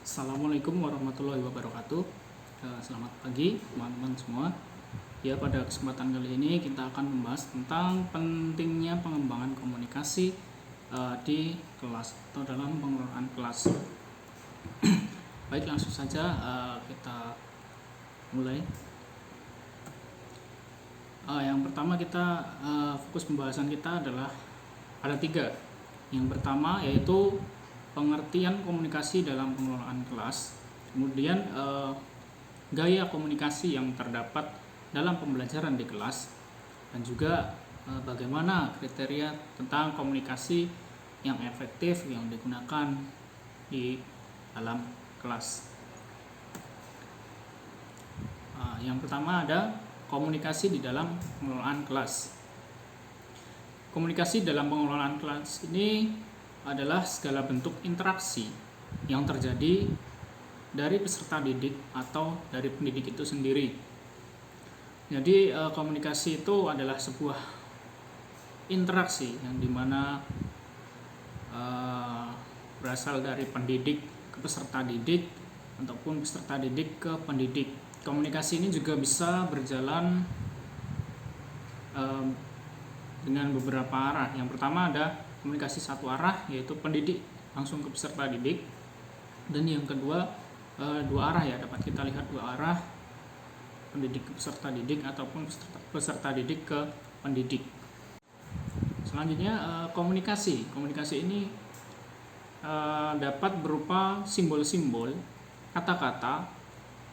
Assalamualaikum warahmatullahi wabarakatuh. Selamat pagi teman-teman semua. Ya, pada kesempatan kali ini kita akan membahas tentang pentingnya pengembangan komunikasi di kelas atau dalam pengelolaan kelas. Baik, langsung saja kita mulai. Yang pertama kita fokus pembahasan kita adalah ada 3. Yang pertama yaitu pengertian komunikasi dalam pengelolaan kelas, kemudian gaya komunikasi yang terdapat dalam pembelajaran di kelas, dan juga bagaimana kriteria tentang komunikasi yang efektif yang digunakan di dalam kelas. Yang pertama ada komunikasi di dalam pengelolaan kelas. Komunikasi dalam pengelolaan kelas ini adalah segala bentuk interaksi yang terjadi dari peserta didik atau dari pendidik itu sendiri. Jadi komunikasi itu adalah sebuah interaksi yang dimana berasal dari pendidik ke peserta didik ataupun peserta didik ke pendidik. Komunikasi ini juga bisa berjalan dengan beberapa arah. Yang pertama ada komunikasi satu arah, yaitu pendidik langsung ke peserta didik, dan yang kedua dua arah, ya dapat kita lihat dua arah, pendidik ke peserta didik ataupun peserta didik ke pendidik. Selanjutnya komunikasi ini dapat berupa simbol-simbol, kata-kata,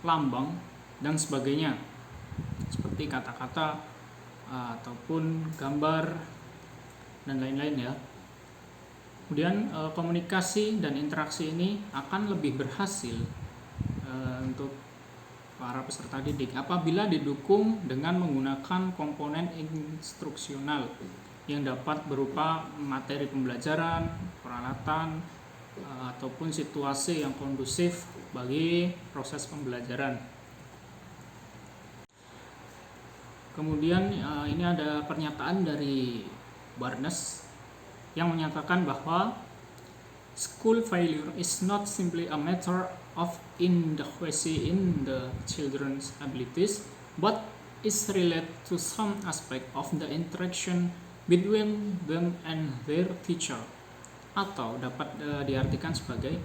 lambang, dan sebagainya, seperti kata-kata ataupun gambar dan lain-lain ya. Kemudian komunikasi dan interaksi ini akan lebih berhasil untuk para peserta didik apabila didukung dengan menggunakan komponen instruksional yang dapat berupa materi pembelajaran, peralatan, ataupun situasi yang kondusif bagi proses pembelajaran. Kemudian ini ada pernyataan dari Barnes yang menyatakan bahwa school failure is not simply a matter of inadequacy in the children's abilities, but is related to some aspect of the interaction between them and their teacher. Atau dapat diartikan sebagai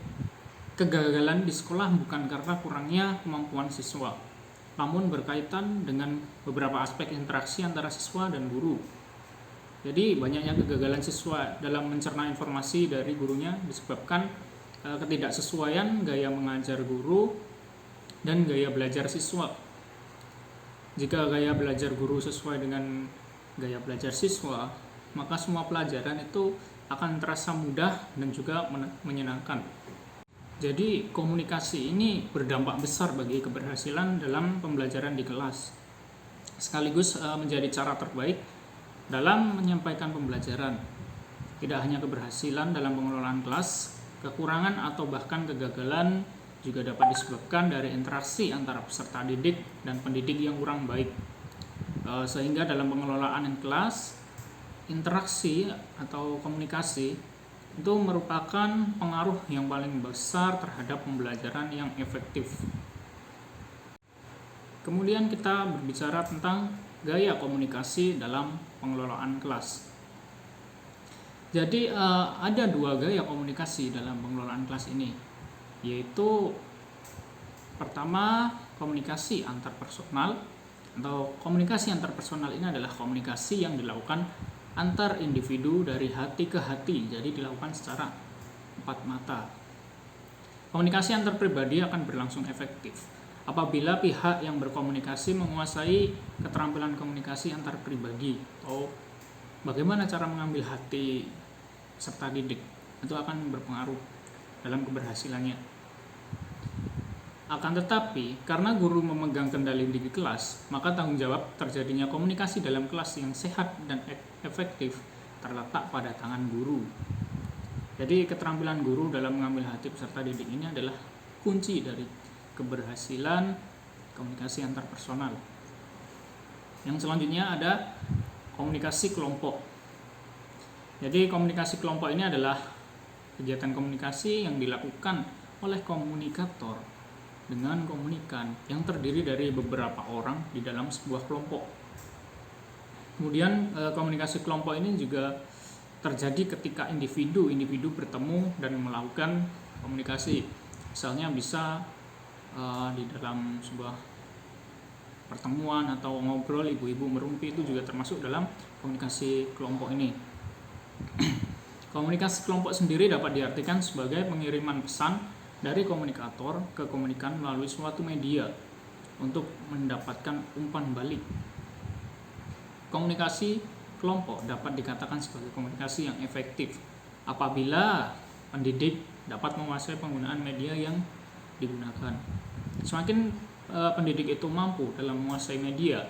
kegagalan di sekolah bukan karena kurangnya kemampuan siswa, namun berkaitan dengan beberapa aspek interaksi antara siswa dan guru. Jadi banyaknya kegagalan siswa dalam mencerna informasi dari gurunya disebabkan ketidaksesuaian gaya mengajar guru dan gaya belajar siswa. Jika gaya belajar guru sesuai dengan gaya belajar siswa, maka semua pelajaran itu akan terasa mudah dan juga menyenangkan. Jadi komunikasi ini berdampak besar bagi keberhasilan dalam pembelajaran di kelas, sekaligus menjadi cara terbaik dalam menyampaikan pembelajaran. Tidak hanya keberhasilan dalam pengelolaan kelas, kekurangan atau bahkan kegagalan juga dapat disebabkan dari interaksi antara peserta didik dan pendidik yang kurang baik. Sehingga dalam pengelolaan kelas, interaksi atau komunikasi itu merupakan pengaruh yang paling besar terhadap pembelajaran yang efektif. Kemudian kita berbicara tentang gaya komunikasi dalam pengelolaan kelas. Jadi ada 2 gaya komunikasi dalam pengelolaan kelas ini, yaitu pertama komunikasi antarpersonal. Atau komunikasi antarpersonal ini adalah komunikasi yang dilakukan antar individu dari hati ke hati, jadi dilakukan secara 4 mata. Komunikasi antar pribadi akan berlangsung efektif apabila pihak yang berkomunikasi menguasai keterampilan komunikasi antar pribadi, atau bagaimana cara mengambil hati peserta didik, itu akan berpengaruh dalam keberhasilannya. Akan tetapi, karena guru memegang kendali di kelas, maka tanggung jawab terjadinya komunikasi dalam kelas yang sehat dan efektif terletak pada tangan guru. Jadi keterampilan guru dalam mengambil hati peserta didik ini adalah kunci dari keberhasilan komunikasi antarpersonal. Yang selanjutnya ada komunikasi kelompok. Jadi komunikasi kelompok ini adalah kegiatan komunikasi yang dilakukan oleh komunikator dengan komunikan yang terdiri dari beberapa orang di dalam sebuah kelompok. Kemudian komunikasi kelompok ini juga terjadi ketika individu bertemu dan melakukan komunikasi. Misalnya bisa di dalam sebuah pertemuan atau ngobrol ibu-ibu merumpi, itu juga termasuk dalam komunikasi kelompok ini. Komunikasi kelompok sendiri dapat diartikan sebagai pengiriman pesan dari komunikator ke komunikan melalui suatu media untuk mendapatkan umpan balik. Komunikasi kelompok dapat dikatakan sebagai komunikasi yang efektif apabila pendidik dapat menguasai penggunaan media yang digunakan. Semakin pendidik itu mampu dalam menguasai media,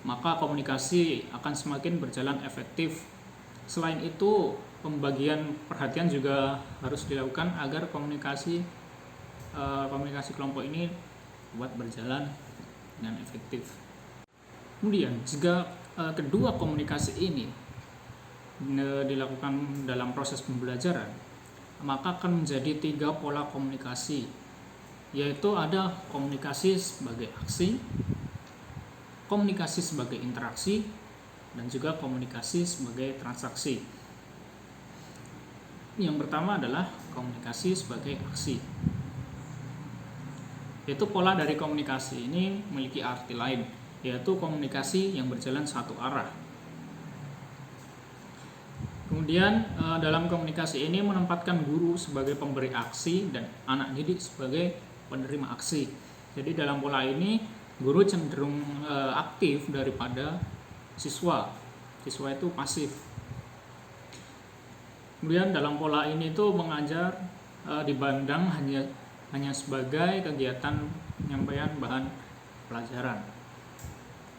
maka komunikasi akan semakin berjalan efektif. Selain itu, pembagian perhatian juga harus dilakukan agar komunikasi kelompok ini dapat berjalan dengan efektif. Kemudian, jika kedua komunikasi ini dilakukan dalam proses pembelajaran, maka akan menjadi 3 pola komunikasi, yaitu ada komunikasi sebagai aksi, komunikasi sebagai interaksi, dan juga komunikasi sebagai transaksi. Yang pertama adalah komunikasi sebagai aksi, yaitu pola dari komunikasi ini memiliki arti lain, yaitu komunikasi yang berjalan satu arah. Kemudian dalam komunikasi ini menempatkan guru sebagai pemberi aksi dan anak didik sebagai penerima aksi. Jadi dalam pola ini guru cenderung aktif daripada siswa. Siswa itu pasif. Kemudian dalam pola ini tuh mengajar dipandang hanya sebagai kegiatan penyampaian bahan pelajaran.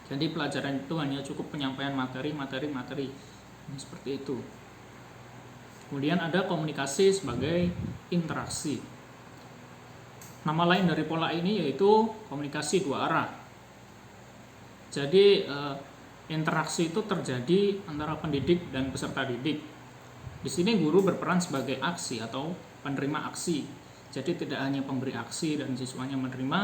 Jadi pelajaran itu hanya cukup penyampaian materi. Ini seperti itu. Kemudian ada komunikasi sebagai interaksi. Nama lain dari pola ini yaitu komunikasi 2 arah. Jadi interaksi itu terjadi antara pendidik dan peserta didik. Di sini guru berperan sebagai aksi atau penerima aksi. Jadi tidak hanya pemberi aksi dan siswanya menerima,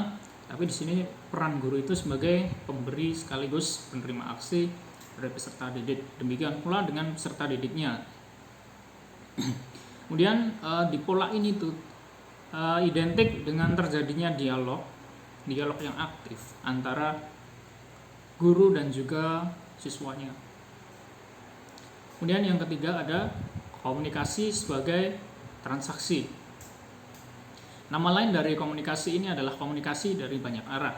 tapi di sini peran guru itu sebagai pemberi sekaligus penerima aksi dari peserta didik. Demikian pula dengan peserta didiknya. Kemudian di pola ini tuh identik dengan terjadinya dialog yang aktif antara guru dan juga siswanya. Kemudian yang ketiga ada komunikasi sebagai transaksi. Nama lain dari komunikasi ini adalah komunikasi dari banyak arah.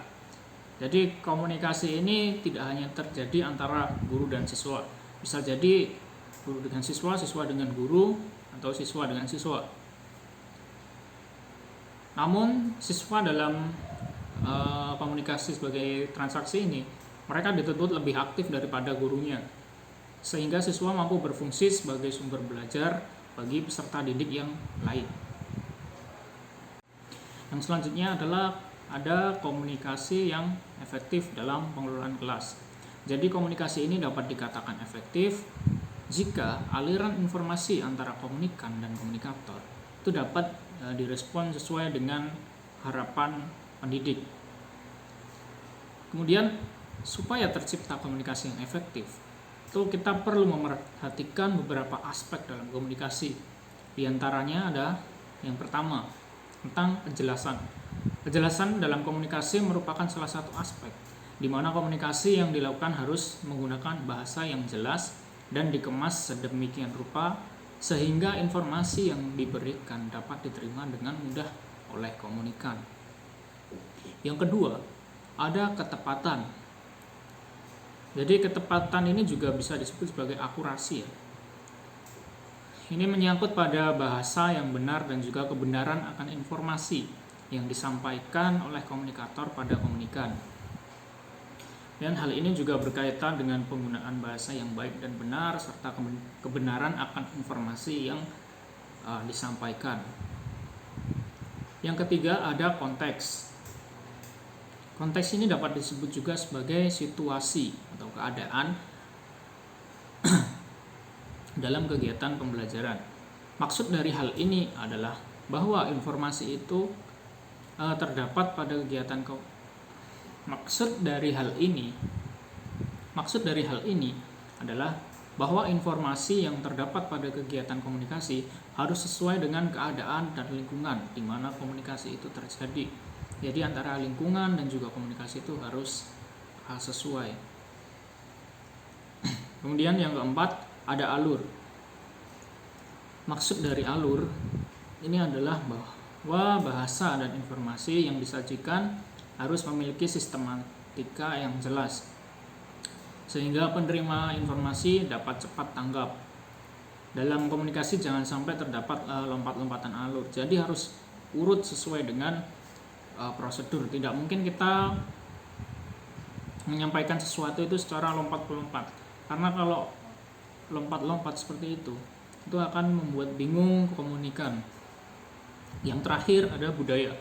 Jadi komunikasi ini tidak hanya terjadi antara guru dan siswa. Bisa jadi guru dengan siswa, siswa dengan guru, atau siswa dengan siswa. Namun siswa dalam komunikasi sebagai transaksi ini, mereka dituntut lebih aktif daripada gurunya, sehingga siswa mampu berfungsi sebagai sumber belajar bagi peserta didik yang lain. Yang selanjutnya adalah ada komunikasi yang efektif dalam pengelolaan kelas. Jadi komunikasi ini dapat dikatakan efektif jika aliran informasi antara komunikan dan komunikator itu dapat direspon sesuai dengan harapan pendidik. Kemudian supaya tercipta komunikasi yang efektif, itu kita perlu memerhatikan beberapa aspek dalam komunikasi. Di antaranya ada yang pertama, tentang kejelasan. Kejelasan dalam komunikasi merupakan salah satu aspek di mana komunikasi yang dilakukan harus menggunakan bahasa yang jelas dan dikemas sedemikian rupa sehingga informasi yang diberikan dapat diterima dengan mudah oleh komunikan. Yang kedua, ada ketepatan. Jadi ketepatan ini juga bisa disebut sebagai akurasi. Ini menyangkut pada bahasa yang benar dan juga kebenaran akan informasi yang disampaikan oleh komunikator pada komunikan. Dan hal ini juga berkaitan dengan penggunaan bahasa yang baik dan benar serta kebenaran akan informasi yang disampaikan. Yang ketiga ada konteks. Konteks ini dapat disebut juga sebagai situasi atau keadaan dalam kegiatan pembelajaran. Maksud dari hal ini adalah bahwa informasi itu terdapat pada kegiatan maksud dari hal ini adalah bahwa informasi yang terdapat pada kegiatan komunikasi harus sesuai dengan keadaan dan lingkungan di mana komunikasi itu terjadi. Jadi antara lingkungan dan juga komunikasi itu harus sesuai. Kemudian yang keempat, ada alur. Maksud dari alur ini adalah bahwa bahasa dan informasi yang disajikan harus memiliki sistematika yang jelas, sehingga penerima informasi dapat cepat tanggap. Dalam komunikasi jangan sampai terdapat lompat-lompatan alur. Jadi harus urut sesuai dengan prosedur. Tidak mungkin kita menyampaikan sesuatu itu secara lompat-lompat. Karena kalau lompat-lompat seperti itu akan membuat bingung komunikan. Yang terakhir ada budaya.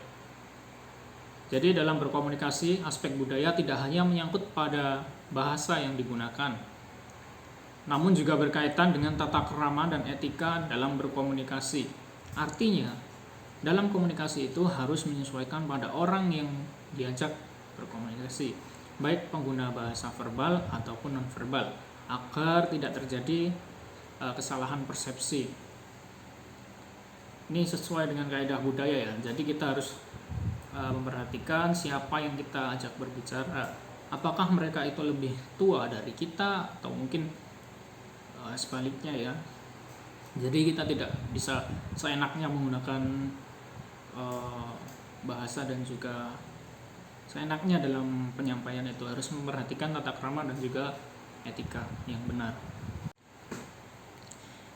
Jadi dalam berkomunikasi, aspek budaya tidak hanya menyangkut pada bahasa yang digunakan, namun juga berkaitan dengan tata krama dan etika dalam berkomunikasi. Artinya, dalam komunikasi itu harus menyesuaikan pada orang yang diajak berkomunikasi, baik pengguna bahasa verbal ataupun non-verbal, agar tidak terjadi kesalahan persepsi. Ini sesuai dengan kaidah budaya ya. Jadi kita harus memperhatikan siapa yang kita ajak berbicara. Apakah mereka itu lebih tua dari kita atau mungkin sebaliknya ya. Jadi kita tidak bisa seenaknya menggunakan bahasa dan juga seenaknya dalam penyampaian itu. Harus memperhatikan tata krama dan juga etika yang benar.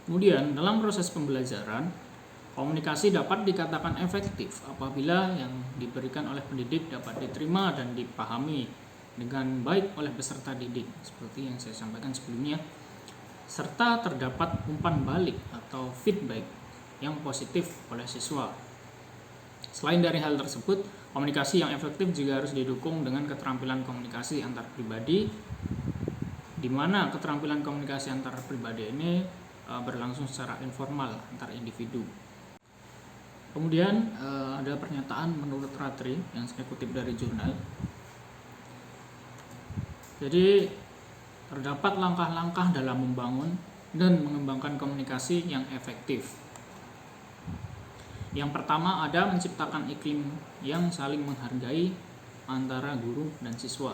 Kemudian dalam proses pembelajaran, komunikasi dapat dikatakan efektif apabila yang diberikan oleh pendidik dapat diterima dan dipahami dengan baik oleh peserta didik, seperti yang saya sampaikan sebelumnya, serta terdapat umpan balik atau feedback yang positif oleh siswa. Selain dari hal tersebut, komunikasi yang efektif juga harus didukung dengan keterampilan komunikasi antar pribadi, di mana keterampilan komunikasi antar pribadi ini berlangsung secara informal antar individu. Kemudian ada pernyataan menurut Ratri yang saya kutip dari jurnal. Jadi terdapat langkah-langkah dalam membangun dan mengembangkan komunikasi yang efektif. Yang pertama ada menciptakan iklim yang saling menghargai antara guru dan siswa.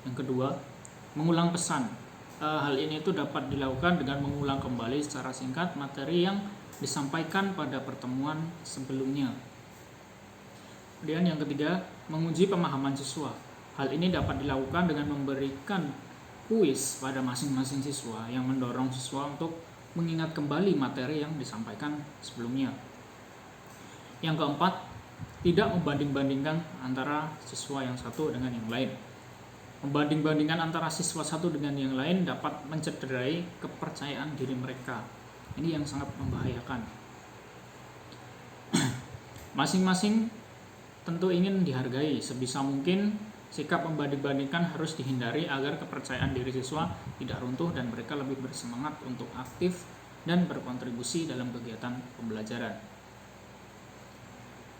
Yang kedua, mengulang pesan. Hal ini itu dapat dilakukan dengan mengulang kembali secara singkat materi yang disampaikan pada pertemuan sebelumnya. Kemudian yang ketiga, menguji pemahaman siswa. Hal ini dapat dilakukan dengan memberikan kuis pada masing-masing siswa yang mendorong siswa untuk mengingat kembali materi yang disampaikan sebelumnya. Yang keempat, tidak membanding-bandingkan antara siswa yang satu dengan yang lain. Membanding-bandingkan antara siswa satu dengan yang lain dapat mencederai kepercayaan diri mereka. Ini yang sangat membahayakan. Masing-masing tentu ingin dihargai. Sebisa mungkin sikap membanding-bandingkan harus dihindari agar kepercayaan diri siswa tidak runtuh dan mereka lebih bersemangat untuk aktif dan berkontribusi dalam kegiatan pembelajaran.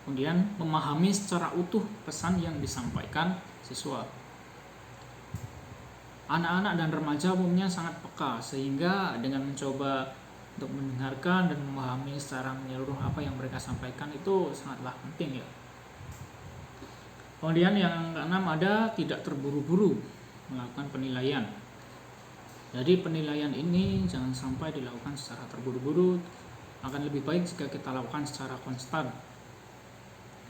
Kemudian memahami secara utuh pesan yang disampaikan siswa. Anak-anak dan remaja umumnya sangat peka, sehingga dengan mencoba untuk mendengarkan dan memahami secara menyeluruh apa yang mereka sampaikan itu sangatlah penting ya. Kemudian yang keenam ada tidak terburu-buru melakukan penilaian. Jadi penilaian ini jangan sampai dilakukan secara terburu-buru, akan lebih baik jika kita lakukan secara konstan.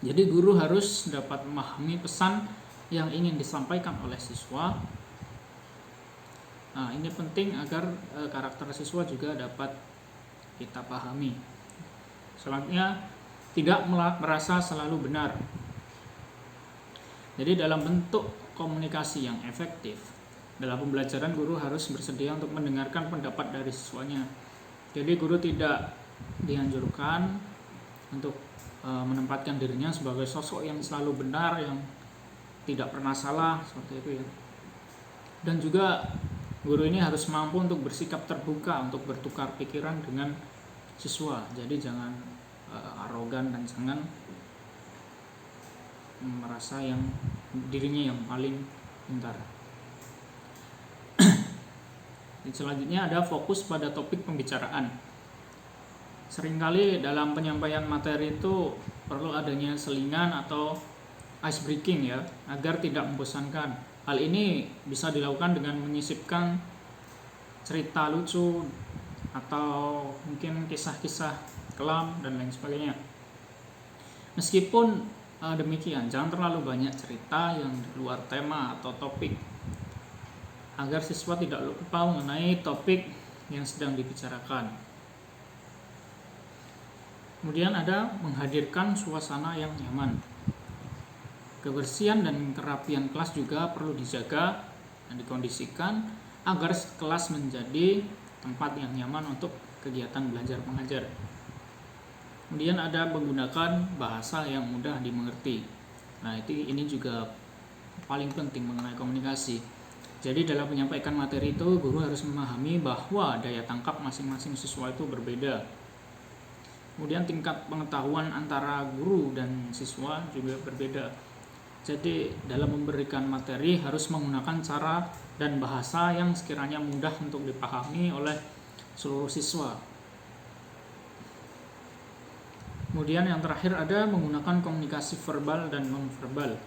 Jadi guru harus dapat memahami pesan yang ingin disampaikan oleh siswa. Nah, ini penting agar karakter siswa juga dapat kita pahami. Selanjutnya, tidak merasa selalu benar. Jadi dalam bentuk komunikasi yang efektif, dalam pembelajaran guru harus bersedia untuk mendengarkan pendapat dari siswanya. Jadi guru tidak dianjurkan untuk menempatkan dirinya sebagai sosok yang selalu benar, yang tidak pernah salah, seperti itu ya. Dan juga guru ini harus mampu untuk bersikap terbuka, untuk bertukar pikiran dengan siswa. Jadi jangan arogan dan jangan merasa yang dirinya yang paling pintar. Selanjutnya ada fokus pada topik pembicaraan. Seringkali dalam penyampaian materi itu perlu adanya selingan atau ice breaking ya, agar tidak membosankan. Hal ini bisa dilakukan dengan menyisipkan cerita lucu atau mungkin kisah-kisah kelam dan lain sebagainya. Meskipun demikian, jangan terlalu banyak cerita yang di luar tema atau topik, agar siswa tidak lupa mengenai topik yang sedang dibicarakan. Kemudian ada menghadirkan suasana yang nyaman. Kebersihan dan kerapian kelas juga perlu dijaga dan dikondisikan agar kelas menjadi tempat yang nyaman untuk kegiatan belajar mengajar. Kemudian ada menggunakan bahasa yang mudah dimengerti. Nah, ini juga paling penting mengenai komunikasi. Jadi dalam menyampaikan materi itu, guru harus memahami bahwa daya tangkap masing-masing siswa itu berbeda. Kemudian tingkat pengetahuan antara guru dan siswa juga berbeda. Jadi dalam memberikan materi harus menggunakan cara dan bahasa yang sekiranya mudah untuk dipahami oleh seluruh siswa. Kemudian yang terakhir ada menggunakan komunikasi verbal dan nonverbal.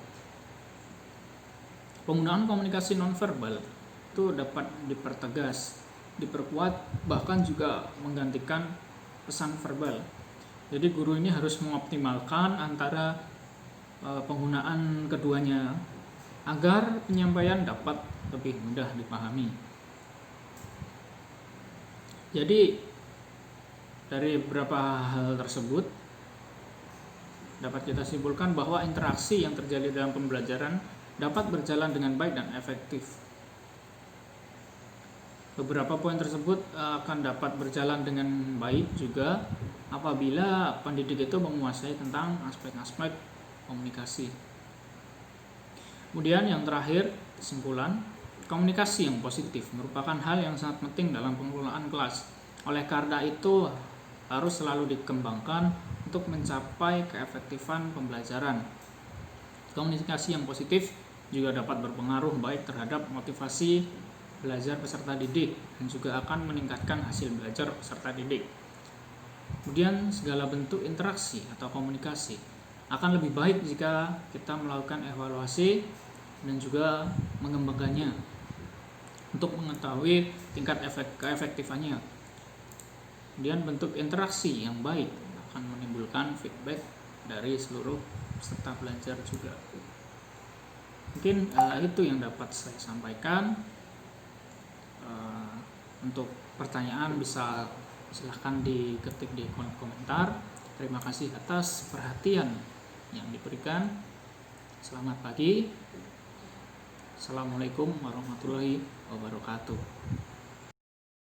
Penggunaan komunikasi nonverbal itu dapat dipertegas, diperkuat, bahkan juga menggantikan pesan verbal. Jadi guru ini harus mengoptimalkan antara penggunaan keduanya agar penyampaian dapat lebih mudah dipahami. Jadi dari beberapa hal tersebut dapat kita simpulkan bahwa interaksi yang terjadi dalam pembelajaran dapat berjalan dengan baik dan efektif. Beberapa poin tersebut akan dapat berjalan dengan baik juga apabila pendidik itu menguasai tentang aspek-aspek komunikasi. Kemudian yang terakhir, kesimpulan, komunikasi yang positif merupakan hal yang sangat penting dalam pengelolaan kelas. Oleh karena itu harus selalu dikembangkan untuk mencapai keefektifan pembelajaran. Komunikasi yang positif juga dapat berpengaruh baik terhadap motivasi belajar peserta didik dan juga akan meningkatkan hasil belajar peserta didik. Kemudian segala bentuk interaksi atau komunikasi akan lebih baik jika kita melakukan evaluasi dan juga mengembangkannya untuk mengetahui tingkat keefektifannya. Kemudian bentuk interaksi yang baik akan menimbulkan feedback dari seluruh peserta belajar juga. Mungkin itu yang dapat saya sampaikan. Untuk pertanyaan bisa silahkan diketik di kolom komentar. Terima kasih atas perhatian yang diberikan. Selamat pagi. Assalamualaikum warahmatullahi wabarakatuh.